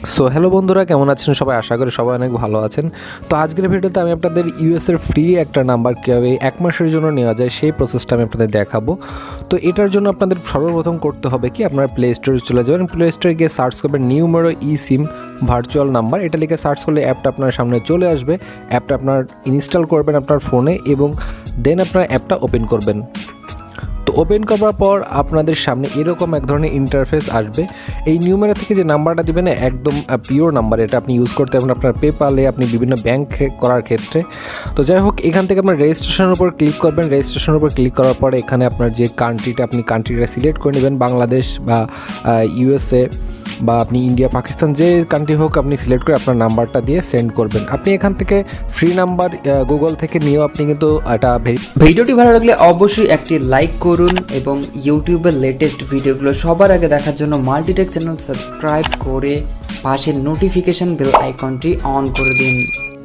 So hello বন্ধুরা, কেমন আছেন সবাই? আশা করি সবাই অনেক ভালো আছেন। তো আজকের ভিডিওতে আমি আপনাদের ইউএসের ফ্রি একটা নাম্বার কীভাবে 1 মাসের জন্য নেওয়া যায় সেই প্রসেসটা আমি আপনাদের দেখাবো। তো এটার জন্য আপনাদের সর্বপ্রথম করতে হবে কি, আপনারা প্লে স্টোরে চলে যাবেন। প্লে স্টোরে গিয়ে সার্চ করবেন নিউমেরো ই সিম ভার্চুয়াল নাম্বার, এটা লিখে সার্চ করলে অ্যাপটা আপনার সামনে চলে আসবে। অ্যাপটা আপনার ইনস্টল করবেন আপনার ফোনে এবং দেন আপনার অ্যাপটা ওপেন করবেন। তো ওপেন করার পর আপনাদের সামনে এরকম এক ধরনের ইন্টারফেস আসবে। এই নিউমেরো থেকে যে নাম্বারটা দিবেন একদম পিওর নাম্বার, এটা আপনি ইউজ করতে পারবেন আপনার পেপালে, আপনি বিভিন্ন ব্যাংক করার ক্ষেত্রে। তো যাই হোক, এখান থেকে আপনার রেজিস্ট্রেশনের উপর ক্লিক করবেন। রেজিস্ট্রেশনের উপর ক্লিক করার পরে এখানে আপনার যে কান্ট্রিটা, আপনি কান্ট্রিটা সিলেক্ট করে নেবেন, বাংলাদেশ বা ইউএসএ বা আপনি ইন্ডিয়া, পাকিস্তান, যে কান্ট্রি হোক আপনি সিলেক্ট করে আপনার নাম্বারটা দিয়ে সেন্ড করবেন। আপনি এখান থেকে ফ্রি নাম্বার গুগল থেকে নিয়েও আপনি কিন্তু এটা ভিডিওটি ভালো লাগলে অবশ্যই একটি লাইক করুন এবং ইউটিউবের লেটেস্ট ভিডিওগুলো সবার আগে দেখার জন্য মাল্টিটেক চ্যানেল সাবস্ক্রাইব করে পাশের নোটিফিকেশন বেল আইকনটি অন করে দিন।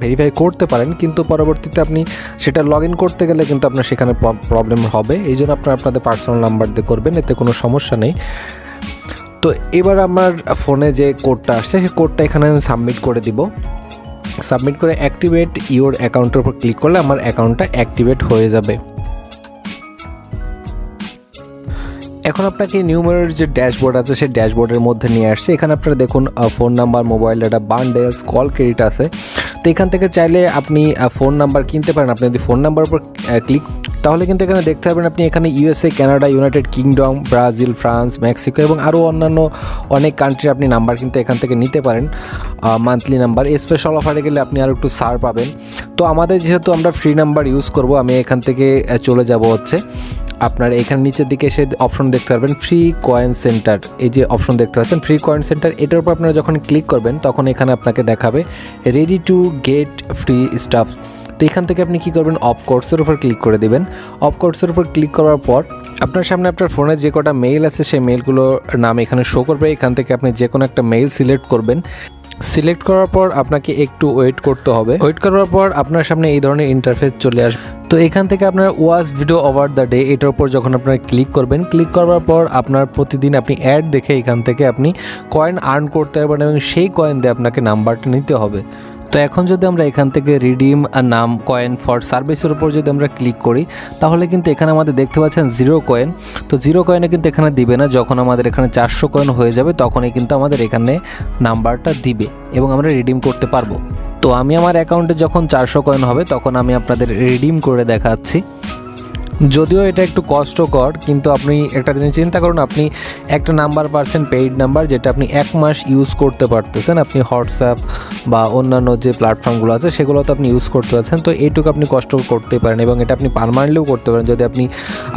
ভেরিফাই করতে পারেন, কিন্তু পরবর্তীতে আপনি সেটা লগ ইন করতে গেলে কিন্তু আপনার সেখানে প্রবলেম হবে। এই জন্য আপনাদের পার্সোনাল নাম্বার দিয়ে করবেন, এতে কোনো সমস্যা নেই। তো এবার আমার ফোনে যে কোডটা আসছে সেই কোডটা এখানে আমি সাবমিট করে দিব। সাবমিট করে অ্যাক্টিভেট ইওর অ্যাকাউন্টের উপর ক্লিক করলে আমার অ্যাকাউন্টটা অ্যাক্টিভেট হয়ে যাবে। এখন আপনাকে নিউমেরোর যে ড্যাশবোর্ড আছে সেই ড্যাশবোর্ডের মধ্যে নিয়ে আসছে। এখানে আপনারা দেখুন phone number, mobile data, bundles, call credit আছে। তো এখান থেকে চাইলে আপনি ফোন নাম্বার কিনতে পারেন। আপনি যদি ফোন নাম্বার উপর ক্লিক তাহলে কিন্তু এখানে দেখতে পাবেন আপনি এখানে USA, Canada, United kingdom, Brazil, France, Mexico এবং আরও অন্যান্য অনেক কান্ট্রি আপনি নাম্বার কিন্তু এখান থেকে নিতে পারেন মান্থলি নাম্বার। স্পেশাল অফারে গেলে আপনি আরও একটু ছাড় পাবেন। তো আমাদের যেহেতু আমরা ফ্রি নাম্বার ইউজ করব, আমি এখান থেকে চলে যাব হচ্ছে আপনার এখানে নিচের দিকে এসে অপশন দেখতে পারবেন ফ্রি কয়েন সেন্টার। এই যে অপশন দেখতে পাচ্ছেন ফ্রি কয়েন সেন্টার, এটার উপর আপনারা যখন ক্লিক করবেন তখন এখানে আপনাকে দেখাবে ready to get free staff. তো এখান থেকে আপনি কী করবেন, অফ কোর্সের উপর ক্লিক করে দেবেন। অফ কোর্সের উপর ক্লিক করার পর আপনার সামনে আপনার ফোনে যে কটা মেইল আছে সেই মেইলগুলোর নাম এখানে শো করবে। এখান থেকে আপনি যে কোনো একটা মেইল সিলেক্ট করবেন। সিলেক্ট করার পর আপনাকে একটু ওয়েট করতে হবে। ওয়েট করার পর আপনার সামনে এই ধরনের ইন্টারফেস চলে আসবে। তো এখান থেকে আপনার watch video over the day, এটার উপর যখন আপনারা ক্লিক করবেন, ক্লিক করার পর আপনার প্রতিদিন আপনি অ্যাড দেখে এখান থেকে আপনি কয়েন আর্ন করতে পারবেন এবং সেই কয়েন দিয়ে আপনাকে নাম্বারটা নিতে হবে। তো এখন যদি আমরা এখান থেকে রিডিম নাম কয়েন ফর সার্ভিসের উপর যদি আমরা ক্লিক করি তাহলে কিন্তু এখানে আমাদের দেখতে পাচ্ছেন 0 কয়েন। তো 0 কয়েনে কিন্তু এখানে দিবে না, যখন আমাদের এখানে 400 কয়েন হয়ে যাবে তখনই কিন্তু আমাদের এখানে নাম্বারটা দিবে এবং আমরা রিডিম করতে পারবো। তো আমি আমার অ্যাকাউন্টে যখন 400 কয়েন হবে তখন আমি আপনাদের রিডিম করে দেখাচ্ছি। যদিও এটা একটু কষ্টকর, কিন্তু আপনি একটা জিনিস চিন্তা করুন, আপনি একটা নাম্বার পাচ্ছেন পেইড নাম্বার, যেটা আপনি 1 মাস ইউজ করতে পারতেছেন। আপনি হোয়াটসঅ্যাপ বা অন্যান্য যে প্ল্যাটফর্মগুলো আছে সেগুলো তো আপনি ইউজ করতে পারছেন। তো এইটুকু আপনি কষ্ট করতে পারেন এবং এটা আপনি পার্মানেন্টলিও করতে পারেন। যদি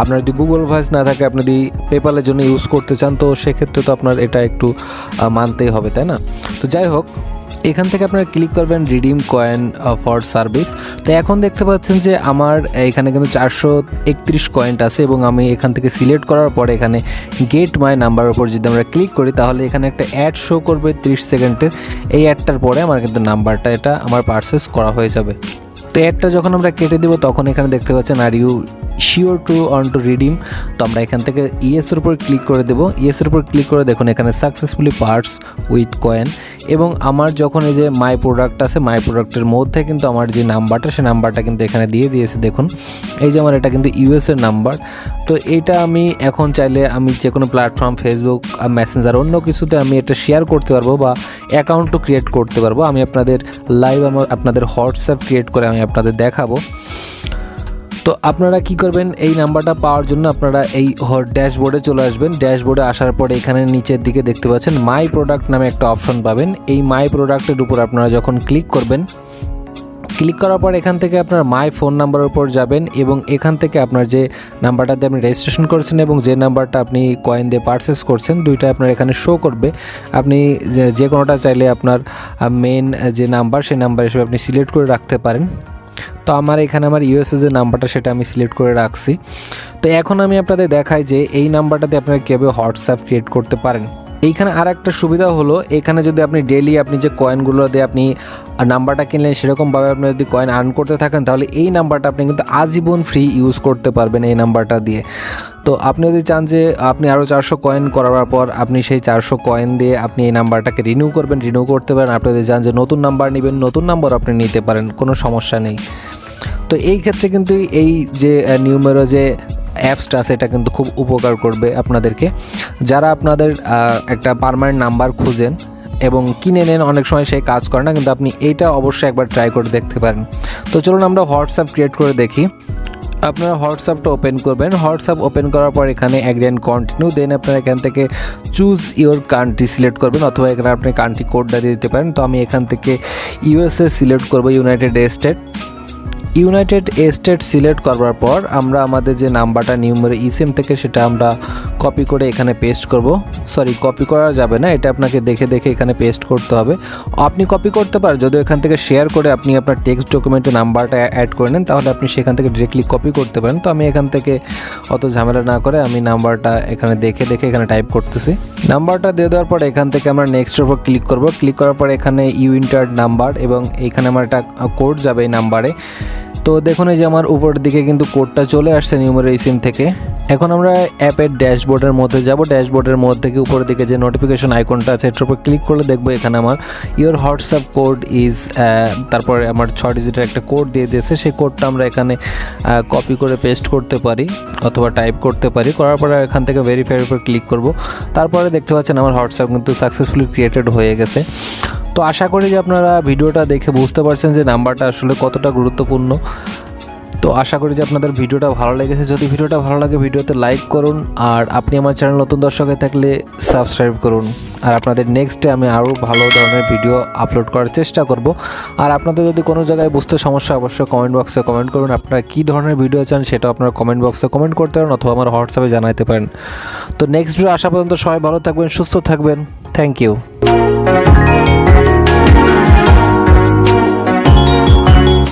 আপনার যদি গুগল ভয়েস না থাকে, আপনি যদি পেপালের জন্য ইউজ করতে চান, তো সেক্ষেত্রে তো আপনার এটা একটু মানতেই হবে, তাই না? তো যাই হোক, এখান থেকে আপনারা ক্লিক করবেন রিডিম কয়েন ফর সার্ভিস। তো এখন দেখতে পাচ্ছেন যে আমার এখানে কিন্তু 431 কয়েন আছে এবং আমি এখান থেকে সিলেক্ট করার পরে এখানে গেট মাই নাম্বারের উপর যদি আমরা ক্লিক করি তাহলে এখানে একটা অ্যাড শো করবে 30 সেকেন্ডের। এই অ্যাডটার পরে আমার কিন্তু নাম্বারটা এটা আমার পারচেস করা হয়ে যাবে। তো অ্যাডটা যখন আমরা কেটে দেবো তখন এখানে দেখতে পাচ্ছেন are you sure to on to redeem. তো আমরা এখান থেকে ইয়েসের উপর ক্লিক করে দেবো। ইয়েসের উপর ক্লিক করে দেখুন এখানে সাকসেসফুলি পার্টস উইথ কয়েন এবং আমার যখন এই যে মাই প্রোডাক্ট আছে, মাই প্রোডাক্টের মধ্যে কিন্তু আমার যে নাম্বারটা সেই নাম্বারটা কিন্তু এখানে দিয়ে দিয়েছে। দেখুন এই যে আমার এটা কিন্তু ইউএসের নাম্বার। তো এটা আমি এখন চাইলে আমি যে কোনো প্ল্যাটফর্ম, ফেসবুক, মেসেঞ্জার, অন্য কিছুতে আমি এটা শেয়ার করতে পারবো বা অ্যাকাউন্টও ক্রিয়েট করতে পারবো। আমি আপনাদের লাইভ আপনাদের হোয়াটসঅ্যাপ ক্রিয়েট করে আমি আপনাদের দেখাবো। তো আপনারা কি করবেন, এই নাম্বারটা পাওয়ার জন্য আপনারা এই ড্যাশবোর্ডে চলে আসবেন। ড্যাশবোর্ডে আসার পরে এখানে নিচের দিকে দেখতে পাচ্ছেন মাই প্রোডাক্ট নামে একটা অপশন পাবেন। এই মাই প্রোডাক্টের উপর আপনারা যখন ক্লিক করবেন, ক্লিক করার পর এখান থেকে আপনার মাই ফোন নাম্বারের উপর যাবেন এবং এখান থেকে আপনার যে নাম্বারটা দিয়ে আপনি রেজিস্ট্রেশন করেছেন এবং যে নাম্বারটা আপনি কয়েন দিয়ে পারচেস করছেন, দুইটা আপনার এখানে শো করবে। আপনি যে কোনোটা চাইলে আপনার মেন যে নাম্বার সেই নাম্বার হিসেবে আপনি সিলেক্ট করে রাখতে পারেন। তো আমার এখানে আমার ইউএসএ যে নাম্বারটা সেটা আমি সিলেক্ট করে রাখছি। তো এখন আমি আপনাদের দেখাই যে এই নাম্বারটাতে আপনারা কীভাবে হোয়াটসঅ্যাপ ক্রিয়েট করতে পারেন। এইখানে আর একটা সুবিধা হলো, এখানে যদি আপনি ডেইলি আপনি যে কয়েনগুলো দিয়ে আপনি নাম্বারটা কিনলেন সেরকমভাবে আপনি যদি কয়েন আর্ন করতে থাকেন, তাহলে এই নাম্বারটা আপনি কিন্তু আজীবন ফ্রি ইউজ করতে পারবেন এই নাম্বারটা দিয়ে। তো আপনি যদি চান যে আপনি আরও 400 কয়েন করার পর আপনি সেই 400 কয়েন দিয়ে আপনি এই নাম্বারটাকে রিনিউ করবেন, রিনিউ করতে পারেন। আপনি যদি চান যে নতুন নাম্বার নেবেন, নতুন নাম্বার আপনি নিতে পারেন, কোনো সমস্যা নেই। তো এই ক্ষেত্রে কিন্তু এই যে নিউমেরো যে অ্যাপসটা আছে এটা কিন্তু খুব উপকার করবে আপনাদেরকে, যারা আপনাদের একটা পার্মানেন্ট নাম্বার খুঁজেন এবং কিনে নেন, অনেক সময় সেই কাজ করে না, কিন্তু আপনি এইটা অবশ্যই একবার ট্রাই করে দেখতে পারেন। তো চলুন আমরা হোয়াটসঅ্যাপ ক্রিয়েট করে দেখি। আপনারা হোয়াটসঅ্যাপটা ওপেন করবেন, হোয়াটসঅ্যাপ ওপেন করার পর এখানে অ্যাগ্রি অ্যান্ড কন্টিনিউ, দেন আপনারা এখান থেকে চুজ ইওর কান্ট্রি সিলেক্ট করবেন, অথবা এখানে আপনি কান্ট্রি কোডটা দিয়ে দিতে পারেন। তো আমি এখান থেকে ইউএসএ সিলেক্ট করবো, ইউনাইটেড স্টেট সিলেক্ট করার পর আমরা আমাদের যে নাম্বারটা নিউমেরো ইসিম থেকে সেটা আমরা কপি করে এখানে পেস্ট করব। সরি, কপি করা যাবে না, এটা আপনাকে দেখে দেখে এখানে পেস্ট করতে হবে। আপনি কপি করতে পারেন, যদি এখান থেকে শেয়ার করে আপনি আপনার টেক্সট ডকুমেন্টে নাম্বারটা অ্যাড করে নেন, তাহলে আপনি সেখান থেকে ডিরেক্টলি কপি করতে পারেন। তো আমি এখান থেকে অত ঝামেলা না করে আমি নাম্বারটা এখানে দেখে দেখে এখানে টাইপ করতেছি। নাম্বারটা দিয়ে দেওয়ার পর এখান থেকে আমরা নেক্সটের উপর ক্লিক করব। ক্লিক করার পর এখানে ইউ ইন্টার্ড নাম্বার, এবং এখানে আমার একটা কোড যাবে এই নাম্বারে। তো দেখুন এই যে আমার উপরের দিকে কিন্তু কোডটা চলে আসছে নিউমেরো সিম থেকে। এখন আমরা অ্যাপের ড্যাশবোর্ডের মধ্যে যাব। ড্যাশবোর্ডের মধ্যে থেকে উপরের দিকে যে নোটিফিকেশন আইকনটা আছে এটার উপর ক্লিক করলে দেখবো এখানে আমার ইওর হোয়াটসঅ্যাপ কোড ইজ, তারপরে আমার 6 ডিজিটের একটা কোড দিয়ে দিয়েছে। সেই কোডটা আমরা এখানে কপি করে পেস্ট করতে পারি অথবা টাইপ করতে পারি। করার পরে এখান থেকে ভেরিফাইয়ের উপর ক্লিক করব। তারপরে দেখতে পাচ্ছেন আমার হোয়াটসঅ্যাপ কিন্তু সাকসেসফুলি ক্রিয়েটেড হয়ে গেছে। তো আশা করি যে আপনারা ভিডিওটা দেখে বুঝতে পারছেন যে নাম্বারটা আসলে কতটা গুরুত্বপূর্ণ। তো আশা করি যে আপনাদের ভিডিওটা ভালো লেগেছে। যদি ভিডিওটা ভালো লাগে ভিডিওতে লাইক করুন, আর আপনি আমার চ্যানেল নতুন দর্শক হয়ে থাকলে সাবস্ক্রাইব করুন। আর আপনাদের নেক্সটে আমি আরও ভালো ধরনের ভিডিও আপলোড করার চেষ্টা করব। আর আপনাদের যদি কোনো জায়গায় বুঝতে সমস্যা অবশ্যই কমেন্ট বক্সে কমেন্ট করুন। আপনারা কী ধরনের ভিডিও চান সেটা আপনারা কমেন্ট বক্সে কমেন্ট করতে পারেন, অথবা আমার হোয়াটসঅ্যাপে জানাতে পারেন। তো নেক্সট ভিডিও আসা পর্যন্ত সবাই ভালো থাকবেন, সুস্থ থাকবেন। Thank you.